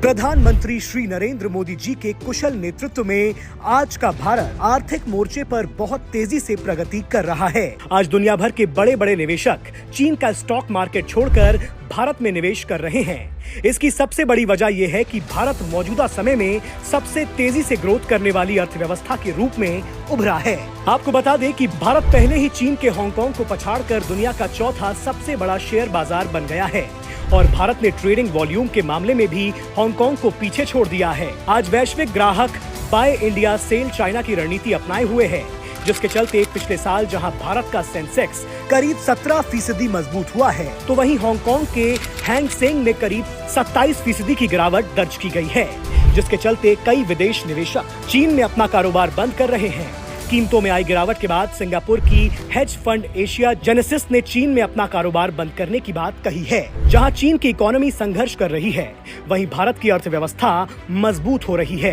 प्रधानमंत्री श्री नरेंद्र मोदी जी के कुशल नेतृत्व में आज का भारत आर्थिक मोर्चे पर बहुत तेजी से प्रगति कर रहा है। आज दुनिया भर के बड़े बड़े निवेशक चीन का स्टॉक मार्केट छोड़कर भारत में निवेश कर रहे हैं। इसकी सबसे बड़ी वजह यह है कि भारत मौजूदा समय में सबसे तेजी से ग्रोथ करने वाली अर्थव्यवस्था के रूप में उभरा है। आपको बता दें कि भारत पहले ही चीन के हांगकांग को पछाड़कर दुनिया का चौथा सबसे बड़ा शेयर बाजार बन गया है और भारत ने ट्रेडिंग वॉल्यूम के मामले में भी हांगकांग को पीछे छोड़ दिया है। आज वैश्विक ग्राहक बाय इंडिया सेल चाइना की रणनीति अपनाए हुए है, जिसके चलते पिछले साल जहां भारत का सेंसेक्स करीब 17% मजबूत हुआ है, तो वहीं हांगकांग के हैंग सेंग में करीब 27% की गिरावट दर्ज की गई है, जिसके चलते कई विदेश निवेशक चीन में अपना कारोबार बंद कर रहे हैं। कीमतों में आई गिरावट के बाद सिंगापुर की हेज फंड एशिया जेनेसिस ने चीन में अपना कारोबार बंद करने की बात कही है। जहां चीन की इकोनॉमी संघर्ष कर रही है, वहीं भारत की अर्थव्यवस्था मजबूत हो रही है।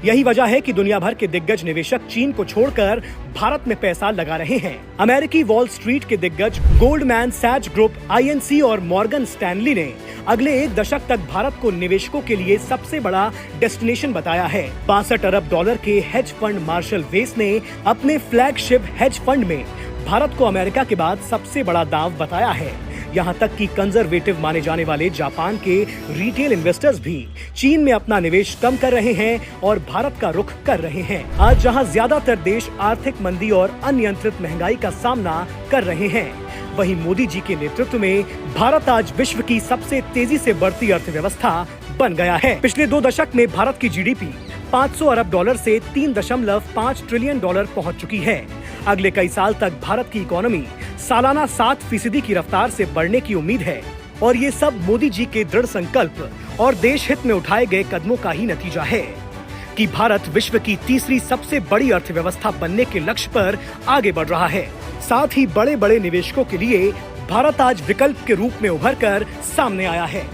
यही वजह है कि दुनिया भर के दिग्गज निवेशक चीन को छोड़कर भारत में पैसा लगा रहे हैं। अमेरिकी वॉल स्ट्रीट के दिग्गज गोल्डमैन सैच ग्रुप, आईएनसी और मॉर्गन स्टैनली ने अगले एक दशक तक भारत को निवेशकों के लिए सबसे बड़ा डेस्टिनेशन बताया है। 62 अरब डॉलर के हेज फंड मार्शल वेस ने अपने फ्लैगशिप हेज फंड में भारत को अमेरिका के बाद सबसे बड़ा दांव बताया है। यहाँ तक कि कंजर्वेटिव माने जाने वाले जापान के रिटेल इन्वेस्टर्स भी चीन में अपना निवेश कम कर रहे हैं और भारत का रुख कर रहे हैं। आज जहाँ ज्यादातर देश आर्थिक मंदी और अनियंत्रित महंगाई का सामना कर रहे हैं, वहीं मोदी जी के नेतृत्व में भारत आज विश्व की सबसे तेजी से बढ़ती अर्थव्यवस्था बन गया है। पिछले 2 दशक में भारत की जीडीपी 500 अरब डॉलर से 3.5 ट्रिलियन डॉलर पहुंच चुकी है। अगले कई साल तक भारत की इकोनॉमी सालाना 7% की रफ्तार से बढ़ने की उम्मीद है और ये सब मोदी जी के दृढ़ संकल्प और देश हित में उठाए गए कदमों का ही नतीजा है कि भारत विश्व की तीसरी सबसे बड़ी अर्थव्यवस्था बनने के लक्ष्य पर आगे बढ़ रहा है। साथ ही बड़े बड़े निवेशकों के लिए भारत आज विकल्प के रूप में उभर कर सामने आया है।